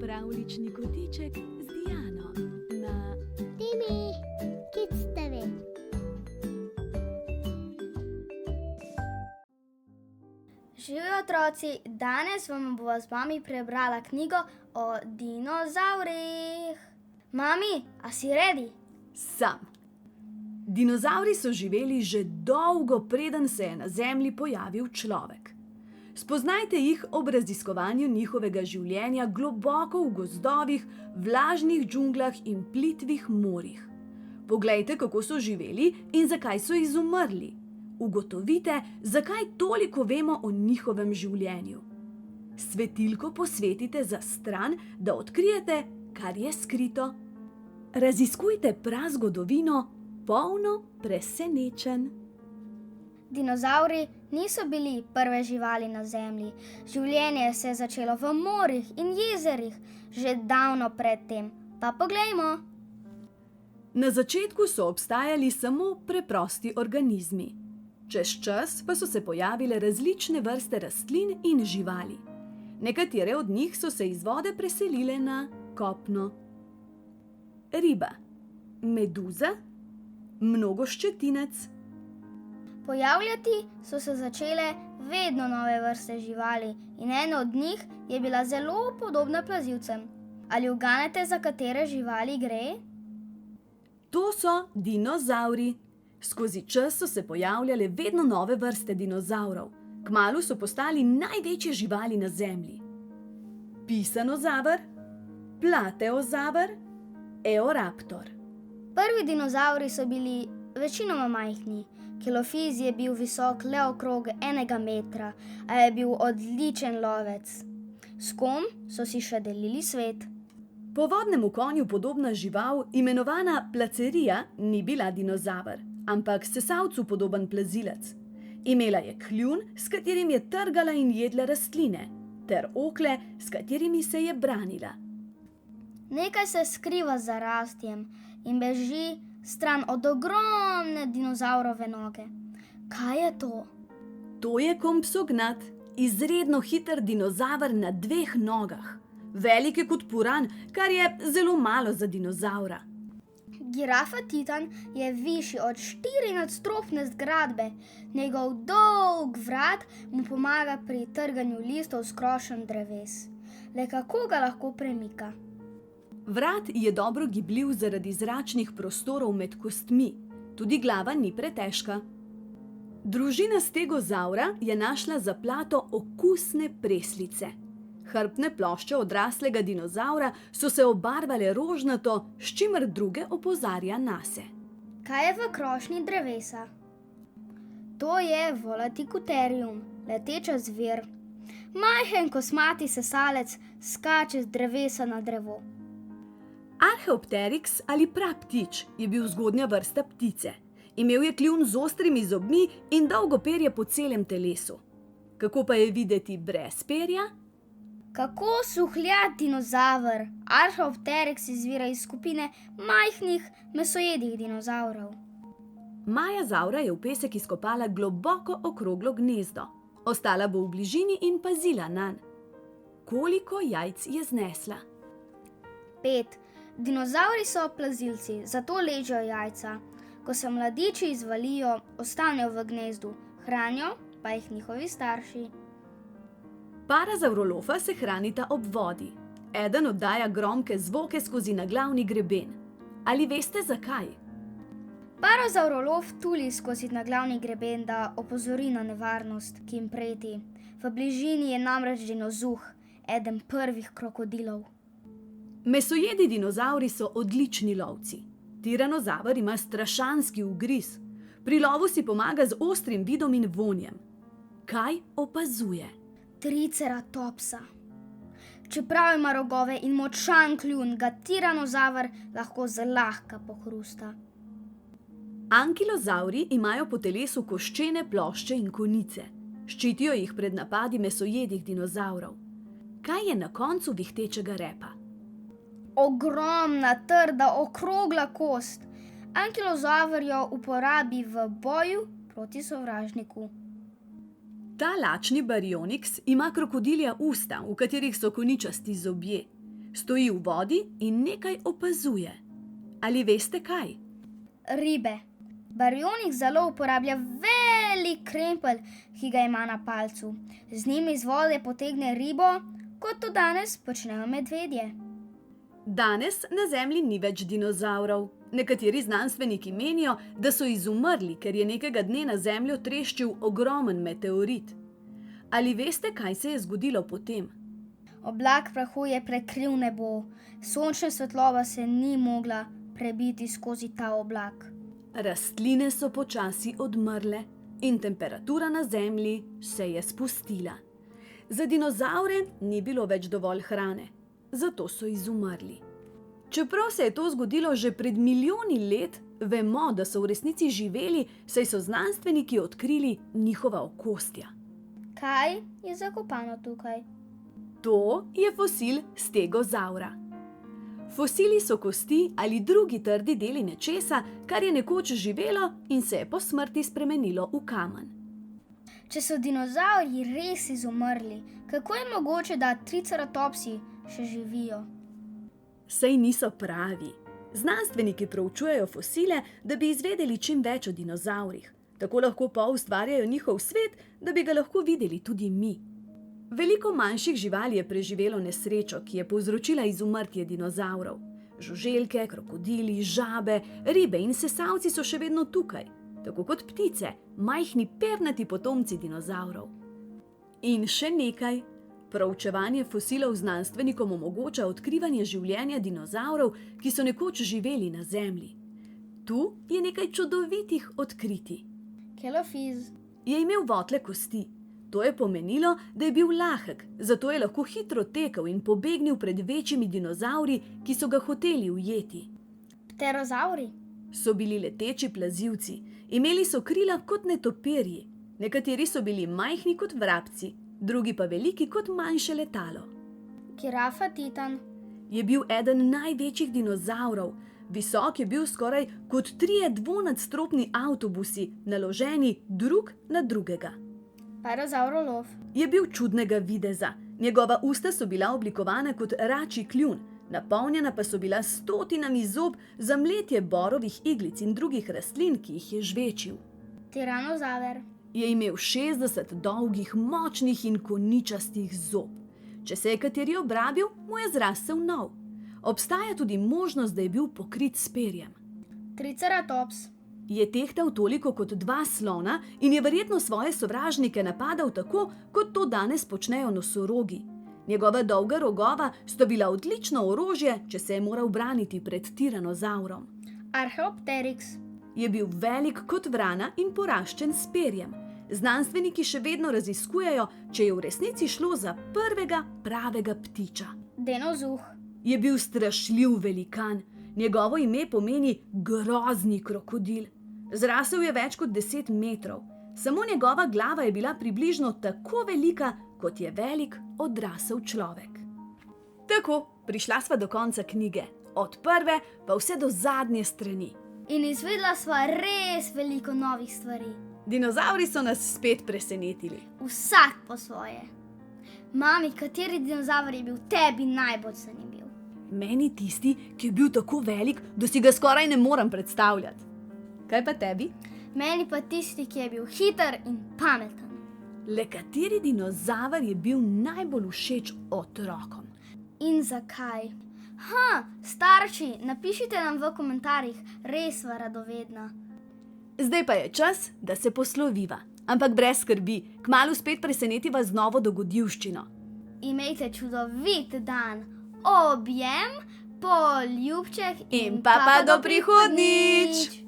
Pravljični kotiček z Diano na Timi, Kids TV. Živijo otroci, danes vam bova z mami prebrala knjigo o dinozaurih. Mami, a si ready? Sam. Dinozavri so živeli že dolgo, preden se je na Zemlji pojavil človek. Spoznajte jih ob raziskovanju njihovega življenja globoko v gozdovih, vlažnih džunglah in plitvih morjih. Poglejte, kako so živeli in zakaj so izumrli. Ugotovite, zakaj toliko vemo o njihovem življenju. Svetilko posvetite za stran, da odkrijete, kar je skrito. Raziskujte prazgodovino, polno presenečenj. Dinozavri niso bili prve živali na Zemlji. Življenje se je začelo v morjih in jezerih že davno predtem. Pa poglejmo. Na začetku so obstajali samo preprosti organizmi. Čez čas pa so se pojavile različne vrste rastlin in živali. Nekatere od njih so se iz vode preselile na kopno. Riba, meduza, mnogoščetinec. Pojavljati so se začele vedno nove vrste živali in ena od njih je bila zelo podobna plazilcem. Ali uganete, za katere živali gre? To so dinozavri. Skozi čas so se pojavljale vedno nove vrste dinozavrov. Kmalu so postali največje živali na Zemlji. Pisanozaver, plateozaver, eoraptor. Prvi dinozavri so bili večinoma majhni. Kilofiz je bil visok le okrog 1 metra, a je bil odličen lovec. S kom so si še delili svet. Po vodnemu konju podobna žival, imenovana placerija, ni bila dinozaver, ampak sesalcu podoben plazilec. Imela je kljun, s katerim je trgala in jedla rastline, ter okle, s katerimi se je branila. Nekaj se skriva za rastjem in beži stran od ogromne dinozavrove noge. Kaj je to? To je kompsognat, izredno hiter dinozaver na 2 nogah. Velik je kot puran, kar je zelo malo za dinozavra. Girafa Titan je višji od 4-nadstropne zgradbe. Njegov dolg vrat mu pomaga pri trganju listov s krošem dreves. Le kako ga lahko premika? Vrat je dobro gibljiv zaradi zračnih prostorov med kostmi. Tudi glava ni pretežka. Družina stegozavra je našla zaplato okusne preslice. Hrbtne plošče odraslega dinozavra so se obarvale rožnato, s čimer druge opozarja nase. Kaj je v krošnji drevesa? To je Volaticotherium, leteča zver. Majhen kosmati sesalec skače z drevesa na drevo. Archaeopteryx ali praptič je bil zgodnja vrsta ptice. Imel je kljun z ostrimi zobmi in dolgo perje po celem telesu. Kako pa je videti brez perja? Kako suhljat dinozaver? Archaeopteryx izvira iz skupine majhnih mesojedih dinozavrov. Maja zavra je v pesek izkopala globoko okroglo gnezdo. Ostala bo v bližini in pazila nanj. Koliko jajc je znesla? 5. Dinozavri so plazilci, zato ležejo jajca. Ko se mladiči izvalijo, ostanejo v gnezdu, hranijo pa jih njihovi starši. Para zavrolofa se hranita ob vodi. Eden oddaja gromke zvoke skozi naglavni greben. Ali veste zakaj? Parazaurolov tuli skozi naglavni greben, da opozori na nevarnost, ki jim preti. V bližini je namreč dinozuh, eden prvih krokodilov. Mesojedi dinozavri so odlični lovci. Tiranozaver ima strašanski ugriz. Pri lovu si pomaga z ostrim vidom in vonjem. Kaj opazuje? Triceratopsa. Čeprav ima rogove in močan kljun, ga tiranozaver lahko zlahka pohrusta. Ankilozavri imajo po telesu koščene plošče in konice. Ščitijo jih pred napadi mesojedih dinozavrov. Kaj je na koncu vihtečega repa? Ogromna, trda, okrogla kost. Ankilozaver jo uporabi v boju proti sovražniku. Ta lačni baryonyx ima krokodilja usta, v katerih so koničasti zobje. Stoji v vodi in nekaj opazuje. Ali veste kaj? Ribe. Barjonik zelo uporablja velik krempelj, ki ga ima na palcu. Z njim iz vode potegne ribo, kot to danes počnejo medvedje. Danes na Zemlji ni več dinozavrov. Nekateri znanstveniki menijo, da so izumrli, ker je nekega dne na Zemljo treščil ogromen meteorit. Ali veste, kaj se je zgodilo potem? Oblak prahu je prekril nebo. Sončna svetloba se ni mogla prebiti skozi ta oblak. Rastline so počasi odmrle in temperatura na Zemlji se je spustila. Za dinozavre ni bilo več dovolj hrane, zato so izumrli. Čeprav se je to zgodilo že pred milijoni let, vemo, da so v resnici živeli, saj so znanstveniki odkrili njihova okostja. Kaj je zakopano tukaj? To je fosil stegozavra. Fosili so kosti ali drugi trdi deli nečesa, kar je nekoč živelo in se je po smrti spremenilo v kamen. Če so dinozavri res izumrli, kako je mogoče, da triceratopsi še živijo? Saj niso pravi. Znanstveniki proučujejo fosile, da bi izvedeli čim več o dinozavrih. Tako lahko poustvarjajo njihov svet, da bi ga lahko videli tudi mi. Veliko manjših živali je preživelo nesrečo, ki je povzročila izumrtje dinozavrov. Žuželke, krokodili, žabe, ribe in sesavci so še vedno tukaj, tako kot ptice, majhni pernati potomci dinozavrov. In še nekaj. Proučevanje fosilov znanstvenikom omogoča odkrivanje življenja dinozavrov, ki so nekoč živeli na Zemlji. Tu je nekaj čudovitih odkritij. Kelofiz. Je imel votle kosti. To je pomenilo, da je bil lahek, zato je lahko hitro tekel in pobegnil pred večjimi dinozavri, ki so ga hoteli ujeti. Pterozavri. So bili leteči plazivci. Imeli so krila kot netopirji. Nekateri so bili majhni kot vrabci, drugi pa veliki kot manjše letalo. Girafa Titan. Je bil eden največjih dinozavrov. Visok je bil skoraj kot 3 dvonadstropni avtobusi, naloženi drug na drugega. Parazaurolov. Je bil čudnega videza. Njegova usta so bila oblikovana kot račji kljun, napolnjena pa so bila s stotinami zob za mletje borovih iglic in drugih rastlin, ki jih je žvečil. Tiranozaver. Je imel 60 dolgih, močnih in koničastih zob. Če se je kateri obrabil, mu je zrasel nov. Obstaja tudi možnost, da je bil pokrit s perjem. Triceratops. Je tehtal toliko kot 2 slona in je verjetno svoje sovražnike napadal tako, kot to danes počnejo nosorogi. Njegova dolga rogova sta bila odlično orožje, če se je moral braniti pred tiranozavrom. Archaeopteryx. Je bil velik kot vrana in poraščen s perjem. Znanstveniki še vedno raziskujejo, če je v resnici šlo za prvega pravega ptiča. Denozuh. Je bil strašljiv velikan. Njegovo ime pomeni grozni krokodil. Zrasel je več kot 10 metrov. Samo njegova glava je bila približno tako velika, kot je velik odrasel človek. Tako, prišla sva do konca knjige. Od prve pa vse do zadnje strani. In izvedela sva res veliko novih stvari. Dinozavri so nas spet presenetili. Vsak po svoje. Mami, kateri dinozaver je bil tebi najbolj zanimiv? Meni tisti, ki je bil tako velik, da si ga skoraj ne morem predstavljati. Kaj pa tebi? Meni pa tisti, ki je bil hiter in pameten. Le kateri dinozaver je bil najbolj všeč otrokom? In zakaj? Starši, napišite nam v komentarjih, res sva radovedna. Zdaj pa je čas, da se posloviva. Ampak brez skrbi, kmalu spet presenetiva z novo dogodivščino. Imejte čudovit dan. Objem, poljubček In pa do prihodnjič!